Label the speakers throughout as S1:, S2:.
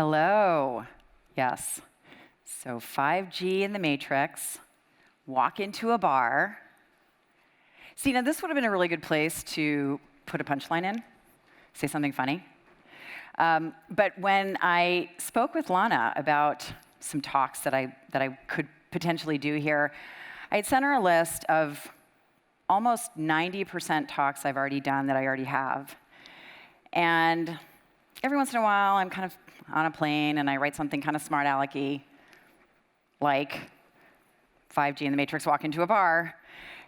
S1: Hello. Yes. So 5G in the Matrix, walk into a bar. See, now this would have been a really good place to put a punchline in, say something funny. But when I spoke with Lana about some talks that I could potentially do here, I had sent her a list of almost 90% talks I've already done that I already have. And every once in a while, I'm kind of on a plane and I write something kind of smart alecky, like 5G in the Matrix, walk into a bar.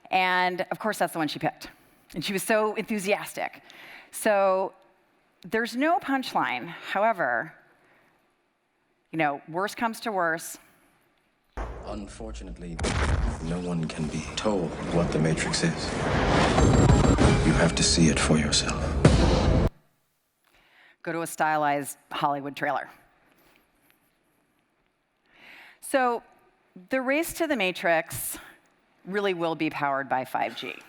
S1: And of course, that's the one she picked. And she was so enthusiastic. So there's no punchline. However, worse comes to worse.
S2: Unfortunately, no one can be told what the Matrix is. You have to see it for yourself.
S1: Go to a stylized Hollywood trailer. So the race to the Matrix really will be powered by 5G.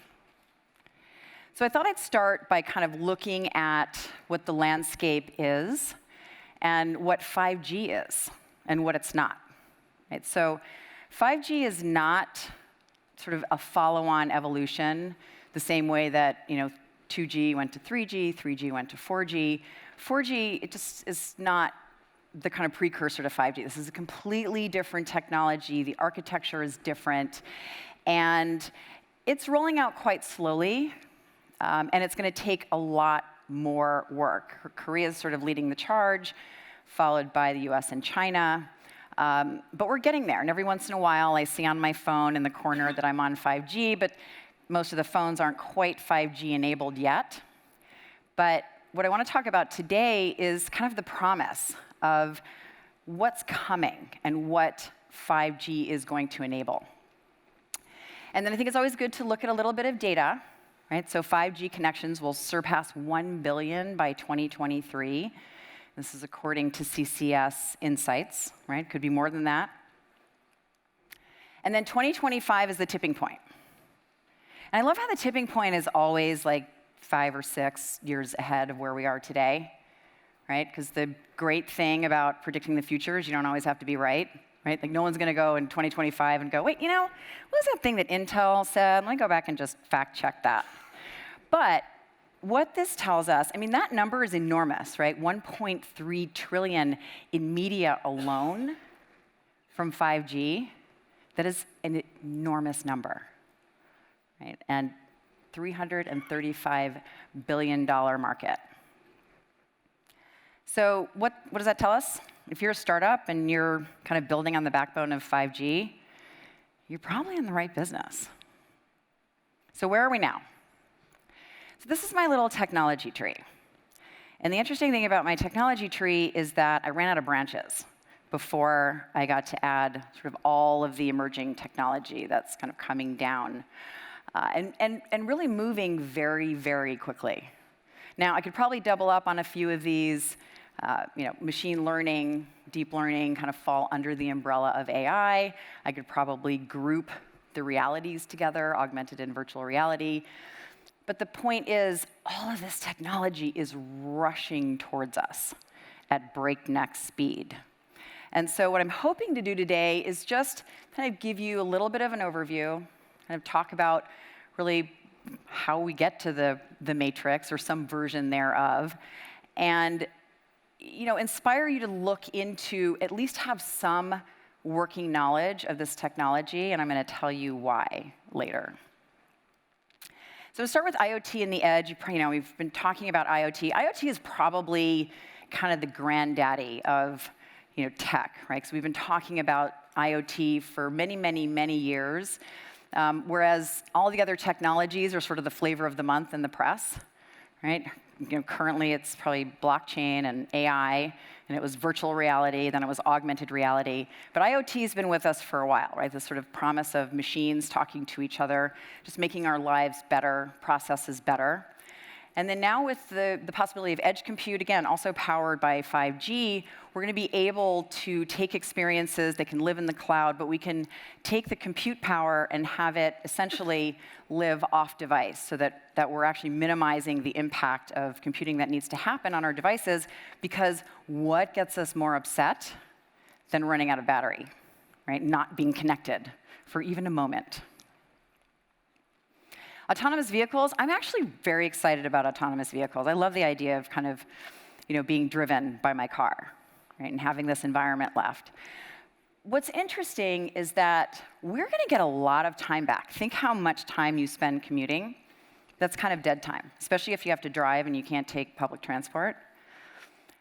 S1: So I thought I'd start by kind of looking at what the landscape is and what 5G is and what it's not. Right? So 5G is not sort of a follow-on evolution the same way that 2G went to 3G, 3G went to 4G. 4G, it just is not the kind of precursor to 5G. This is a completely different technology. The architecture is different. And it's rolling out quite slowly. And it's going to take a lot more work. Korea is sort of leading the charge, followed by the US and China. But we're getting there. And every once in a while, I see on my phone in the corner that I'm on 5G. But most of the phones aren't quite 5G enabled yet. But what I want to talk about today is kind of the promise of what's coming and what 5G is going to enable. And then I think it's always good to look at a little bit of data. Right? So 5G connections will surpass 1 billion by 2023. This is according to CCS Insights, right? Could be more than that. And then 2025 is the tipping point. And I love how the tipping point is always like 5 or 6 years ahead of where we are today, right? Because the great thing about predicting the future is you don't always have to be right. Right? Like no one's going to go in 2025 and go, wait, what was that thing that Intel said? Let me go back and just fact check that. But what this tells us, that number is enormous, right? 1.3 trillion in media alone from 5G. That is an enormous number, right? And $335 billion market. So what does that tell us? If you're a startup and you're kind of building on the backbone of 5G, you're probably in the right business. So where are we now? So this is my little technology tree. And the interesting thing about my technology tree is that I ran out of branches before I got to add sort of all of the emerging technology that's kind of coming down and really moving very, very quickly. Now, I could probably double up on a few of these. Machine learning, deep learning kind of fall under the umbrella of AI. I could probably group the realities together, augmented and virtual reality. But the point is, all of this technology is rushing towards us at breakneck speed. And so what I'm hoping to do today is just kind of give you a little bit of an overview, kind of talk about really how we get to the matrix or some version thereof, and inspire you to look into, at least have some working knowledge of this technology, and I'm going to tell you why later. So to start with IoT and the edge, we've been talking about IoT. IoT is probably kind of the granddaddy of tech, right? So we've been talking about IoT for many, many, many years, whereas all the other technologies are sort of the flavor of the month in the press, right? Currently it's probably blockchain and AI, and it was virtual reality, then it was augmented reality. But IoT has been with us for a while, right? This sort of promise of machines talking to each other, just making our lives better, processes better. And then now with the possibility of edge compute, again, also powered by 5G, we're going to be able to take experiences that can live in the cloud, but we can take the compute power and have it essentially live off device so that we're actually minimizing the impact of computing that needs to happen on our devices, because what gets us more upset than running out of battery, right? Not being connected for even a moment. Autonomous vehicles, I'm actually very excited about autonomous vehicles. I love the idea of kind of, being driven by my car, right, and having this environment left. What's interesting is that we're going to get a lot of time back. Think how much time you spend commuting. That's kind of dead time, especially if you have to drive and you can't take public transport.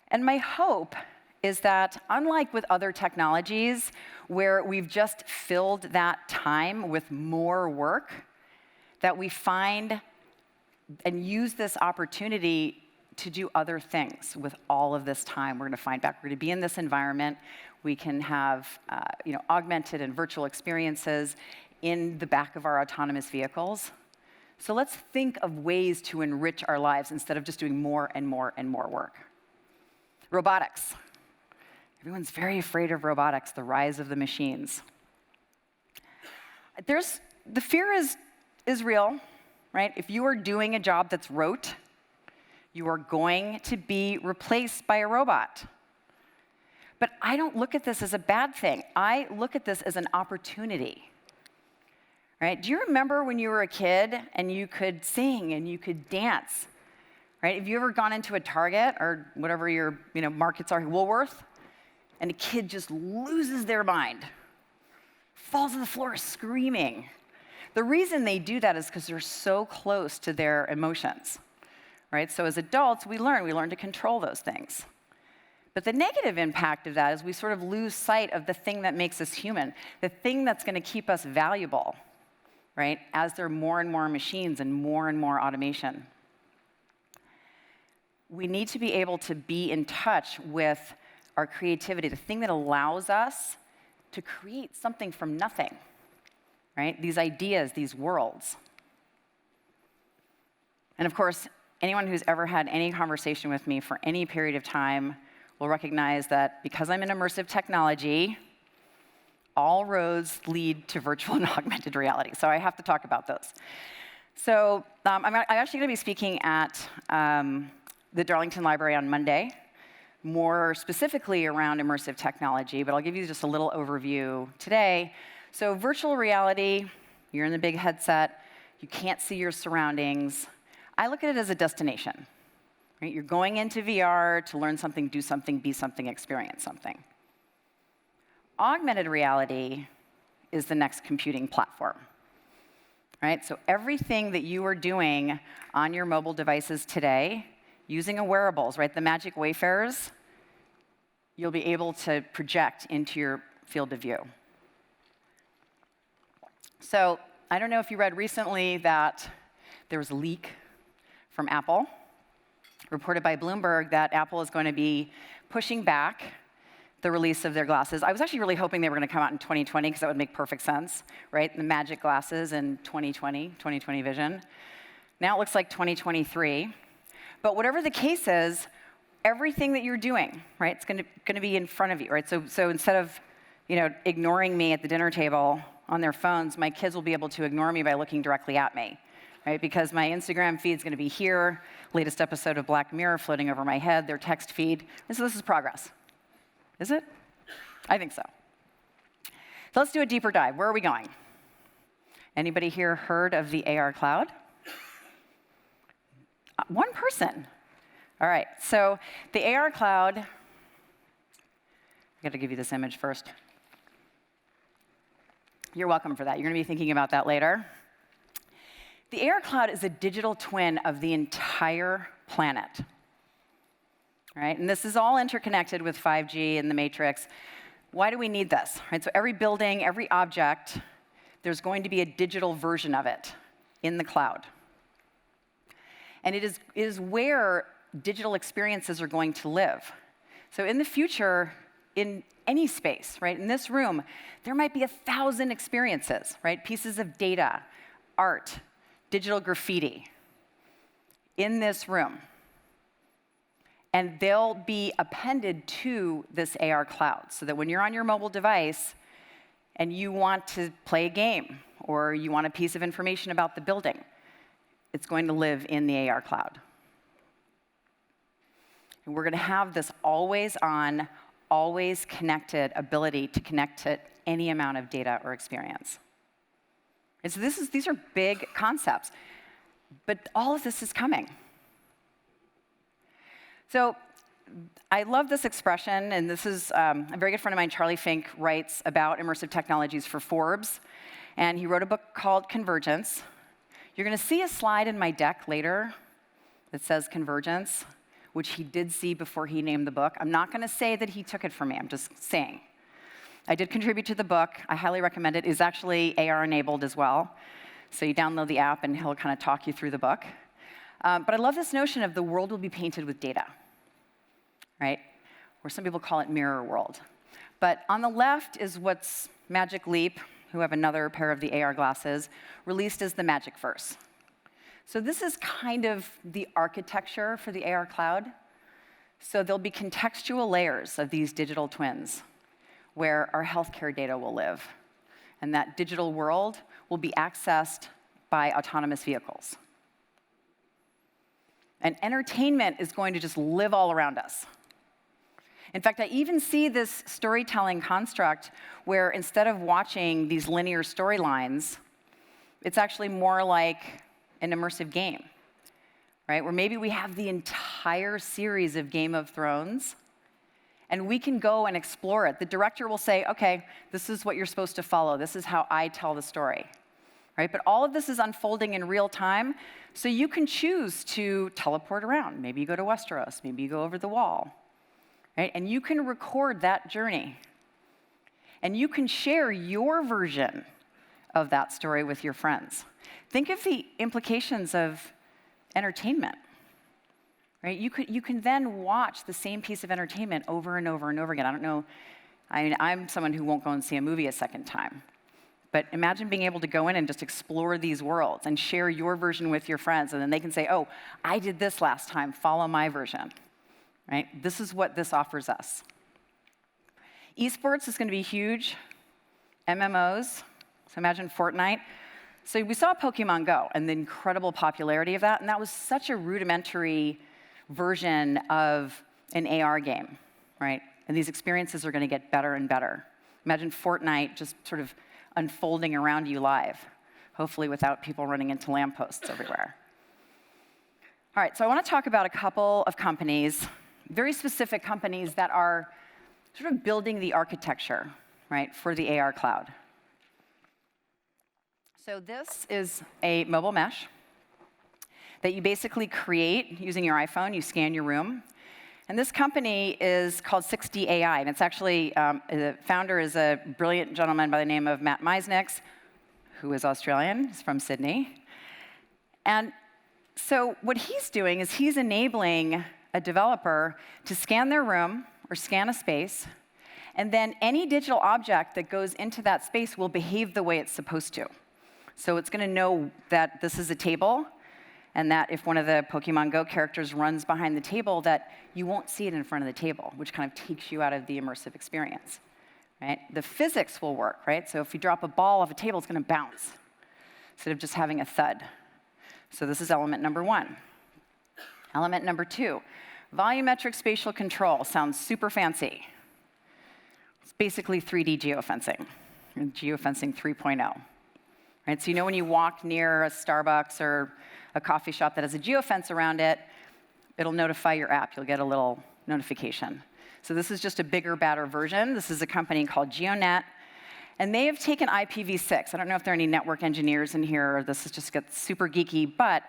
S1: And my hope is that, unlike with other technologies where we've just filled that time with more work, that we find and use this opportunity to do other things with all of this time we're going to find back. We're going to be in this environment. We can have augmented and virtual experiences in the back of our autonomous vehicles. So let's think of ways to enrich our lives instead of just doing more and more and more work. Robotics. Everyone's very afraid of robotics, the rise of the machines. The fear is real, right? If you are doing a job that's rote, you are going to be replaced by a robot. But I don't look at this as a bad thing. I look at this as an opportunity, right? Do you remember when you were a kid and you could sing and you could dance, right? Have you ever gone into a Target or whatever your markets are, Woolworth, and a kid just loses their mind, falls on the floor screaming? The reason they do that is because they're so close to their emotions, right? So as adults, we learn to control those things. But the negative impact of that is we sort of lose sight of the thing that makes us human, the thing that's going to keep us valuable, right? As there are more and more machines and more automation. We need to be able to be in touch with our creativity, the thing that allows us to create something from nothing. Right? These ideas, these worlds. And of course, anyone who's ever had any conversation with me for any period of time will recognize that because I'm in immersive technology, all roads lead to virtual and augmented reality. So I have to talk about those. So I'm actually going to be speaking at the Darlington Library on Monday, more specifically around immersive technology, but I'll give you just a little overview today. So virtual reality, you're in the big headset, you can't see your surroundings. I look at it as a destination. Right? You're going into VR to learn something, do something, be something, experience something. Augmented reality is the next computing platform. Right? So everything that you are doing on your mobile devices today, using a wearables, right? The magic wayfarers, you'll be able to project into your field of view. So I don't know if you read recently that there was a leak from Apple, reported by Bloomberg, that Apple is going to be pushing back the release of their glasses. I was actually really hoping they were going to come out in 2020 because that would make perfect sense, right? The magic glasses in 2020 vision. Now it looks like 2023. But whatever the case is, everything that you're doing, right, it's going to be in front of you, right? So instead of ignoring me at the dinner table on their phones, my kids will be able to ignore me by looking directly at me, right? Because my Instagram feed is going to be here, latest episode of Black Mirror floating over my head, their text feed. And so this is progress. Is it? I think so. So let's do a deeper dive. Where are we going? Anybody here heard of the AR cloud? One person. All right, so the AR cloud, I got to give you this image first. You're welcome for that. You're going to be thinking about that later. The AR cloud is a digital twin of the entire planet. Right? And this is all interconnected with 5G and the Matrix. Why do we need this? Right? So every building, every object, there's going to be a digital version of it in the cloud. And it is where digital experiences are going to live. So in the future, in any space, right, in this room, there might be 1,000 experiences, right? Pieces of data, art, digital graffiti. in this room. And they'll be appended to this AR cloud so that when you're on your mobile device and you want to play a game or you want a piece of information about the building, it's going to live in the AR cloud. And we're going to have this always on, always connected ability to connect to any amount of data or experience. And so these are big concepts, but all of this is coming. So I love this expression, and this is a very good friend of mine, Charlie Fink, writes about immersive technologies for Forbes, and he wrote a book called Convergence. You're going to see a slide in my deck later that says Convergence, which he did see before he named the book. I'm not going to say that he took it from me. I'm just saying. I did contribute to the book. I highly recommend it. It's actually AR-enabled as well. So you download the app, and he'll kind of talk you through the book. But I love this notion of the world will be painted with data, right? Or some people call it mirror world. But on the left is what's Magic Leap, who have another pair of the AR glasses, released as the Magic Verse. So this is kind of the architecture for the AR cloud. So there'll be contextual layers of these digital twins where our healthcare data will live. And that digital world will be accessed by autonomous vehicles. And entertainment is going to just live all around us. In fact, I even see this storytelling construct where instead of watching these linear storylines, it's actually more like an immersive game, right? Where maybe we have the entire series of Game of Thrones, and we can go and explore it. The director will say, okay, this is what you're supposed to follow. This is how I tell the story, right? But all of this is unfolding in real time, so you can choose to teleport around. Maybe you go to Westeros, maybe you go over the wall, right? And you can record that journey. And you can share your version of that story with your friends. Think of the implications of entertainment, right? You can then watch the same piece of entertainment over and over and over again. I don't know, I'm someone who won't go and see a movie a second time. But imagine being able to go in and just explore these worlds and share your version with your friends, and then they can say, oh, I did this last time, follow my version, right? This is what this offers us. Esports is going to be huge. MMOs, so imagine Fortnite. So we saw Pokemon Go and the incredible popularity of that, and that was such a rudimentary version of an AR game, right? And these experiences are going to get better and better. Imagine Fortnite just sort of unfolding around you live, hopefully without people running into lampposts everywhere. All right, so I want to talk about a couple of companies, very specific companies that are sort of building the architecture, right, for the AR cloud. So this is a mobile mesh that you basically create using your iPhone. You scan your room. And this company is called 6D AI, and it's actually, the founder is a brilliant gentleman by the name of Matt Meisnix, who is Australian. He's from Sydney. And so what he's doing is he's enabling a developer to scan their room or scan a space, and then any digital object that goes into that space will behave the way it's supposed to. So it's going to know that this is a table, and that if one of the Pokemon Go characters runs behind the table, that you won't see it in front of the table, which kind of takes you out of the immersive experience, right? The physics will work, right? So if you drop a ball off a table, it's going to bounce instead of just having a thud. So this is element number one. Element number two, volumetric spatial control. Sounds super fancy. It's basically 3D geofencing, geofencing 3.0. Right? So you know when you walk near a Starbucks or a coffee shop that has a geofence around it, it'll notify your app. You'll get a little notification. So this is just a bigger, badder version. This is a company called GeoNet, and they have taken IPv6. I don't know if there are any network engineers in here, or this is just gets super geeky, but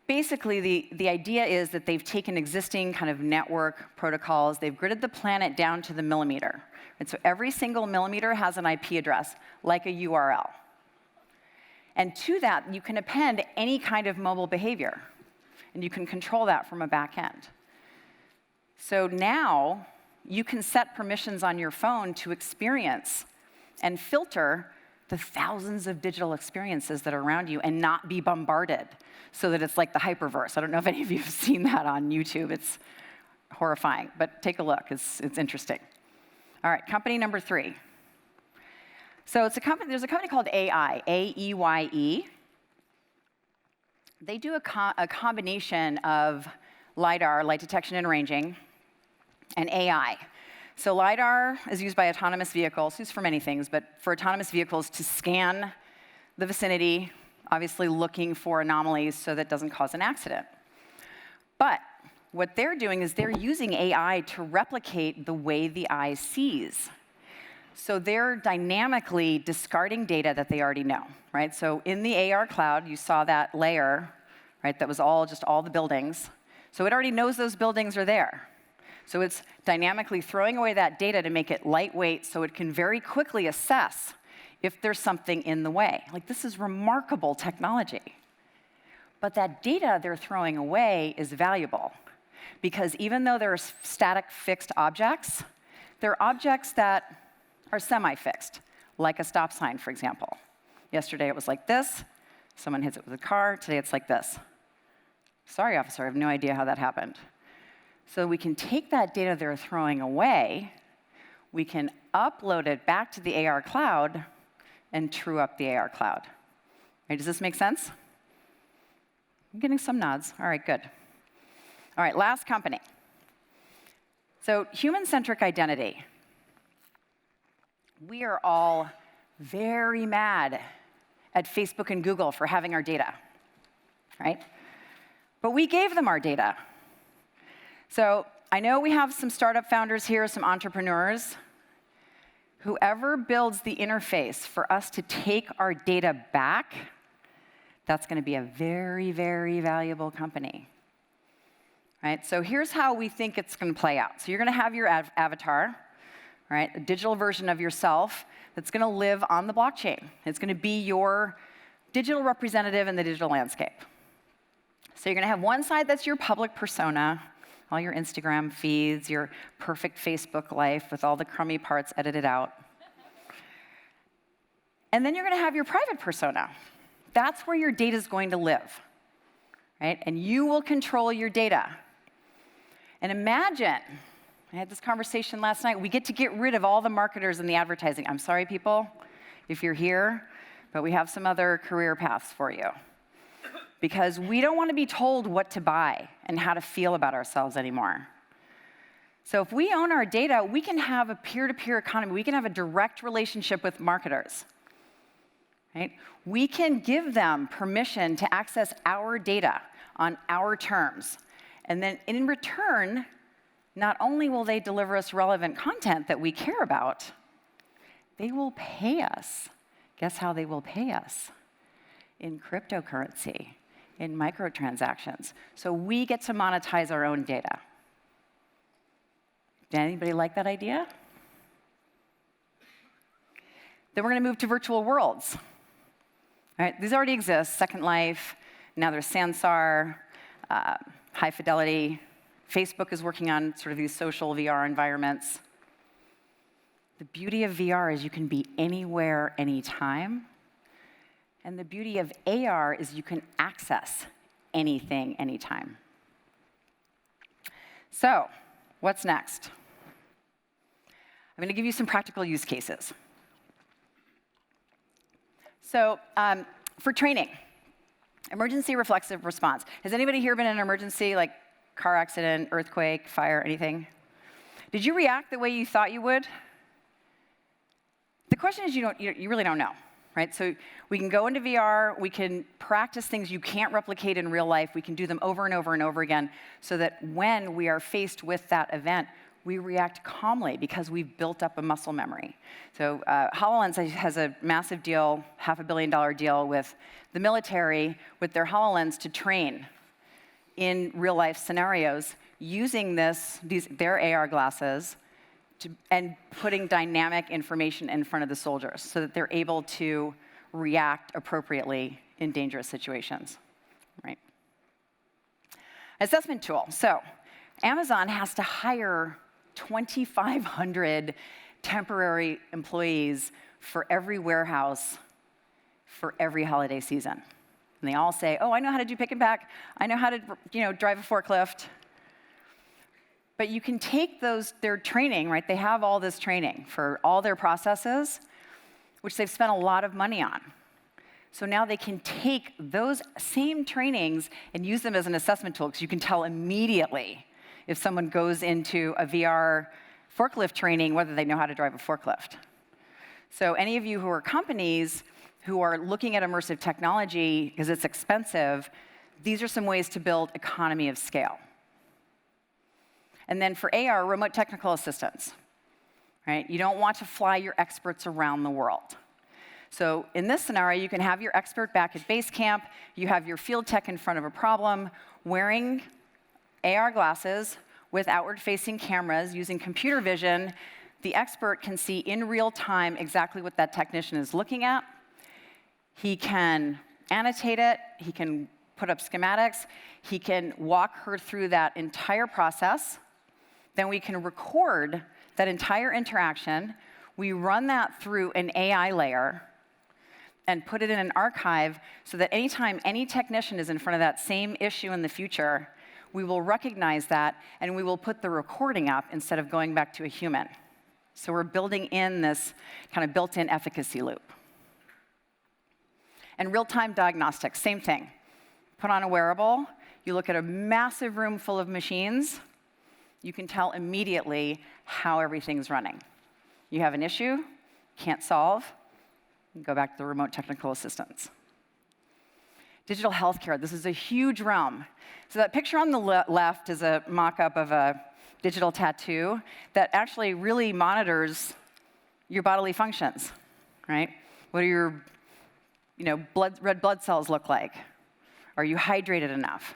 S1: basically the idea is that they've taken existing kind of network protocols, they've gridded the planet down to the millimeter. And so every single millimeter has an IP address, like a URL. And to that, you can append any kind of mobile behavior, and you can control that from a back end. So now, you can set permissions on your phone to experience and filter the thousands of digital experiences that are around you and not be bombarded so that it's like the hyperverse. I don't know if any of you have seen that on YouTube. It's horrifying, but take a look. It's interesting. All right, company number 3. So there's a company called AI, A-E-Y-E. They do a combination of LiDAR, light detection and ranging, and AI. So LiDAR is used by autonomous vehicles, used for many things, but for autonomous vehicles to scan the vicinity, obviously looking for anomalies so that it doesn't cause an accident. But what they're doing is they're using AI to replicate the way the eye sees. So they're dynamically discarding data that they already know, right? So in the AR cloud, you saw that layer, right, that was just all the buildings. So it already knows those buildings are there. So it's dynamically throwing away that data to make it lightweight so it can very quickly assess if there's something in the way. Like, this is remarkable technology. But that data they're throwing away is valuable because even though they're static fixed objects, they're objects that are semi-fixed, like a stop sign, for example. Yesterday it was like this. Someone hits it with a car. Today it's like this. Sorry, officer, I have no idea how that happened. So we can take that data they're throwing away, we can upload it back to the AR cloud, and true up the AR cloud. Right, does this make sense? I'm getting some nods. All right, good. All right, last company. So human-centric identity. We are all very mad at Facebook and Google for having our data, right? But we gave them our data. So I know we have some startup founders here, some entrepreneurs. Whoever builds the interface for us to take our data back, that's going to be a very, very valuable company. Right? So here's how we think it's going to play out. So you're going to have your avatar, right? A digital version of yourself that's going to live on the blockchain. It's going to be your digital representative in the digital landscape. So you're going to have one side that's your public persona, all your Instagram feeds, your perfect Facebook life with all the crummy parts edited out. And then you're going to have your private persona. That's where your data is going to live, right? And you will control your data. And imagine, I had this conversation last night, we get to get rid of all the marketers and the advertising. I'm sorry, people, if you're here, but we have some other career paths for you. Because we don't want to be told what to buy and how to feel about ourselves anymore. So if we own our data, we can have a peer-to-peer economy. We can have a direct relationship with marketers. Right? We can give them permission to access our data on our terms. And then in return, not only will they deliver us relevant content that we care about, they will pay us. Guess how they will pay us? In cryptocurrency, in microtransactions. So we get to monetize our own data. Did anybody like that idea? Then we're going to move to virtual worlds. All right, these already exist, Second Life, now there's Sansar, High Fidelity. Facebook is working on sort of these social VR environments. The beauty of VR is you can be anywhere, anytime. And the beauty of AR is you can access anything, anytime. So, what's next? I'm going to give you some practical use cases. So, for training, emergency reflexive response. Has anybody here been in an emergency, like car accident, earthquake, fire, anything? Did you react the way you thought you would? The question is, you really don't know, right? So we can go into VR, we can practice things you can't replicate in real life, we can do them over and over and over again, so that when we are faced with that event, we react calmly because we've built up a muscle memory. So HoloLens has a massive deal, $500 million deal with the military, with their HoloLens to train in real life scenarios using their AR glasses and putting dynamic information in front of the soldiers so that they're able to react appropriately in dangerous situations, right? Assessment tool. So Amazon has to hire 2,500 temporary employees for every warehouse for every holiday season. And they all say, oh, I know how to do pick and pack. I know how to drive a forklift. But you can take their training, right? They have all this training for all their processes, which they've spent a lot of money on. So now they can take those same trainings and use them as an assessment tool, because you can tell immediately if someone goes into a VR forklift training whether they know how to drive a forklift. So any of you who are companies who are looking at immersive technology because it's expensive, these are some ways to build economy of scale. And then for AR, remote technical assistance, right? You don't want to fly your experts around the world. So in this scenario, you can have your expert back at base camp. You have your field tech in front of a problem, wearing AR glasses with outward-facing cameras using computer vision. The expert can see in real time exactly what that technician is looking at. He can annotate it. He can put up schematics. He can walk her through that entire process. Then we can record that entire interaction. We run that through an AI layer and put it in an archive so that anytime any technician is in front of that same issue in the future, we will recognize that and we will put the recording up instead of going back to a human. So we're building in this kind of built-in efficacy loop. And real-time diagnostics, same thing. Put on a wearable, you look at a massive room full of machines, you can tell immediately how everything's running. You have an issue, can't solve, go back to the remote technical assistance. Digital healthcare, this is a huge realm. So that picture on the left is a mock-up of a digital tattoo that actually really monitors your bodily functions, right? What do your red blood cells look like? Are you hydrated enough?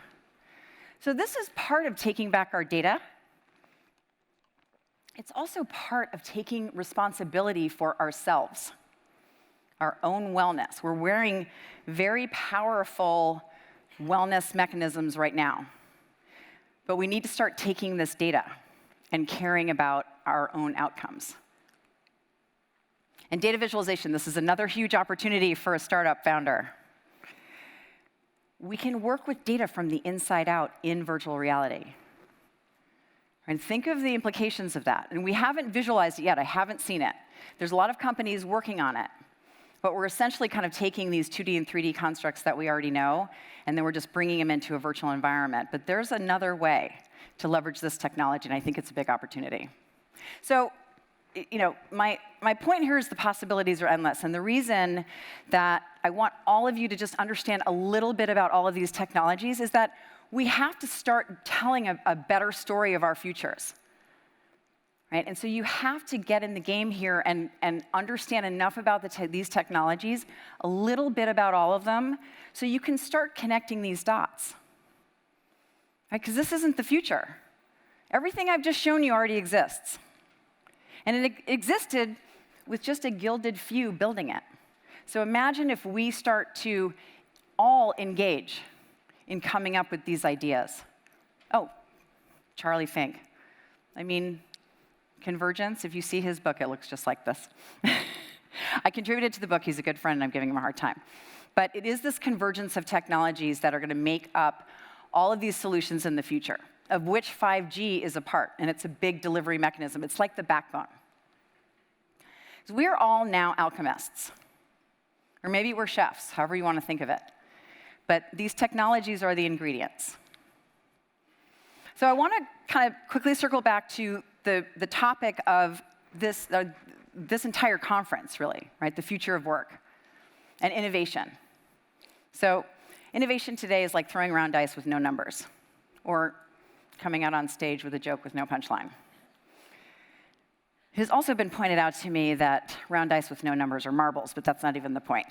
S1: So this is part of taking back our data. It's also part of taking responsibility for ourselves, our own wellness. We're wearing very powerful wellness mechanisms right now. But we need to start taking this data and caring about our own outcomes. And data visualization, this is another huge opportunity for a startup founder. We can work with data from the inside out in virtual reality. And think of the implications of that. And we haven't visualized it yet. I haven't seen it. There's a lot of companies working on it. But we're essentially kind of taking these 2D and 3D constructs that we already know, and then we're just bringing them into a virtual environment. But there's another way to leverage this technology, and I think it's a big opportunity. So, my point here is the possibilities are endless. And the reason that I want all of you to just understand a little bit about all of these technologies is that we have to start telling a better story of our futures. Right? And so you have to get in the game here and understand enough about these technologies, a little bit about all of them, so you can start connecting these dots. Right? Because this isn't the future. Everything I've just shown you already exists. And it existed with just a gilded few building it. So imagine if we start to all engage in coming up with these ideas. Oh, Charlie Fink. Convergence, if you see his book, it looks just like this. I contributed to the book. He's a good friend, and I'm giving him a hard time. But it is this convergence of technologies that are going to make up all of these solutions in the future, of which 5G is a part, and it's a big delivery mechanism. It's like the backbone. So we are all now alchemists, or maybe we're chefs, however you want to think of it. But these technologies are the ingredients. So I want to kind of quickly circle back to the topic of this entire conference, really, right? The future of work and innovation. So innovation today is like throwing round dice with no numbers, or coming out on stage with a joke with no punchline. It has also been pointed out to me that round dice with no numbers are marbles, but that's not even the point.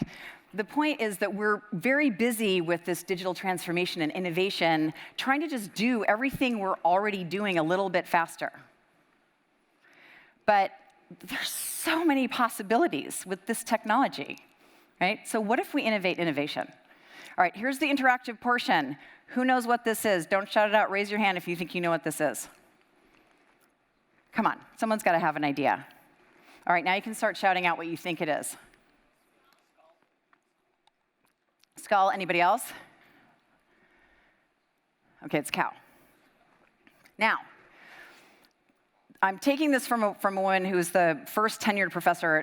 S1: The point is that we're very busy with this digital transformation and innovation, trying to just do everything we're already doing a little bit faster. But there's so many possibilities with this technology, right? So what if we innovate innovation? All right, here's the interactive portion. Who knows what this is? Don't shout it out. Raise your hand if you think you know what this is. Come on, someone's got to have an idea. All right, now you can start shouting out what you think it is. Skull, anybody else? Okay, it's cow. Now, I'm taking this from a woman who's the first tenured professor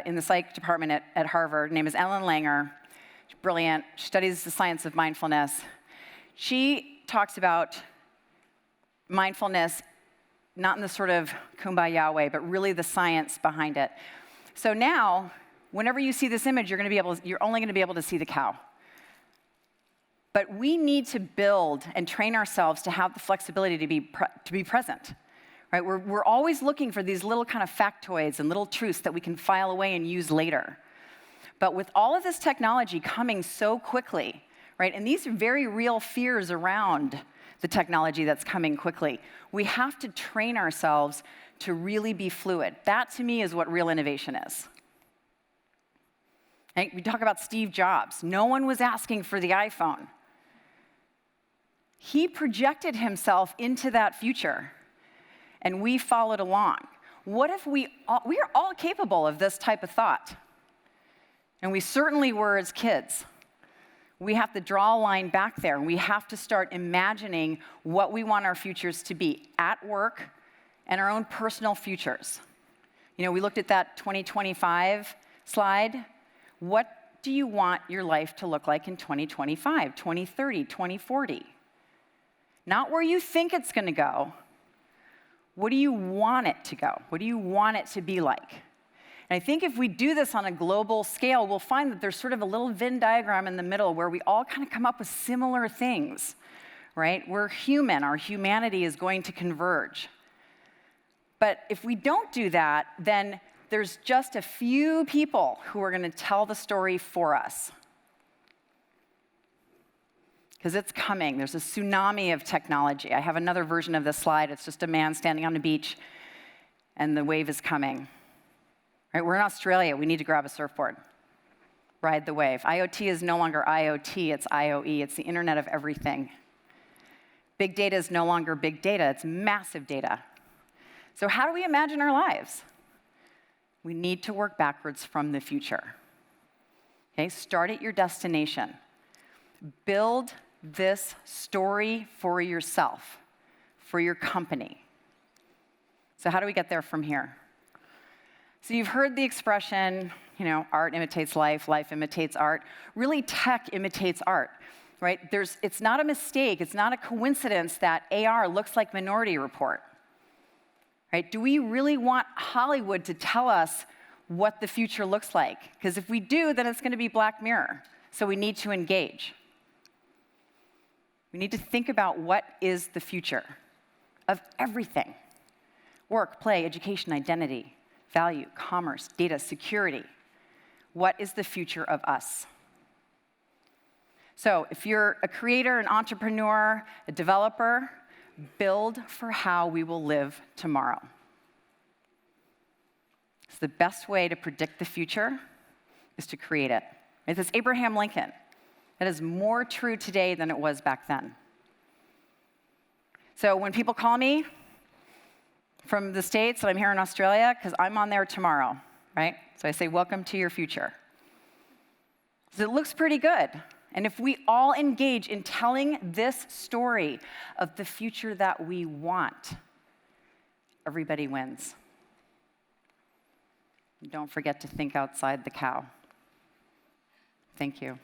S1: in the psych department at Harvard. Her name is Ellen Langer. She's brilliant. She studies the science of mindfulness. She talks about mindfulness not in the sort of kumbaya way, but really the science behind it. So now, whenever you see this image, you're only going to be able to see the cow. But we need to build and train ourselves to have the flexibility to be present. Right? We're always looking for these little kind of factoids and little truths that we can file away and use later. But with all of this technology coming so quickly, right, and these are very real fears around the technology that's coming quickly, we have to train ourselves to really be fluid. That, to me, is what real innovation is. Right? We talk about Steve Jobs. No one was asking for the iPhone. He projected himself into that future, and we followed along. What if we are all capable of this type of thought? And we certainly were as kids. We have to draw a line back there. We have to start imagining what we want our futures to be at work and our own personal futures. You know, we looked at that 2025 slide. What do you want your life to look like in 2025, 2030, 2040? Not where you think it's going to go. What do you want it to go? What do you want it to be like? And I think if we do this on a global scale, we'll find that there's sort of a little Venn diagram in the middle where we all kind of come up with similar things, right? We're human. Our humanity is going to converge. But if we don't do that, then there's just a few people who are going to tell the story for us. Because it's coming. There's a tsunami of technology. I have another version of this slide. It's just a man standing on a beach, and the wave is coming. Right? We're in Australia. We need to grab a surfboard. Ride the wave. IoT is no longer IoT. It's IoE. It's the Internet of Everything. Big data is no longer big data. It's massive data. So how do we imagine our lives? We need to work backwards from the future. Okay? Start at your destination. Build this story for yourself, for your company. So how do we get there from here? So you've heard the expression, you know, art imitates life, life imitates art. Really, tech imitates art, right? It's not a mistake. It's not a coincidence that AR looks like Minority Report, right? Do we really want Hollywood to tell us what the future looks like? Because if we do, then it's going to be Black Mirror. So we need to engage. We need to think about what is the future of everything. Work, play, education, identity, value, commerce, data, security. What is the future of us? So if you're a creator, an entrepreneur, a developer, build for how we will live tomorrow. It's the best way to predict the future is to create it. It's Abraham Lincoln. That is more true today than it was back then. So when people call me from the States and I'm here in Australia, because I'm on there tomorrow, right? So I say, welcome to your future. So it looks pretty good. And if we all engage in telling this story of the future that we want, everybody wins. And don't forget to think outside the cow. Thank you.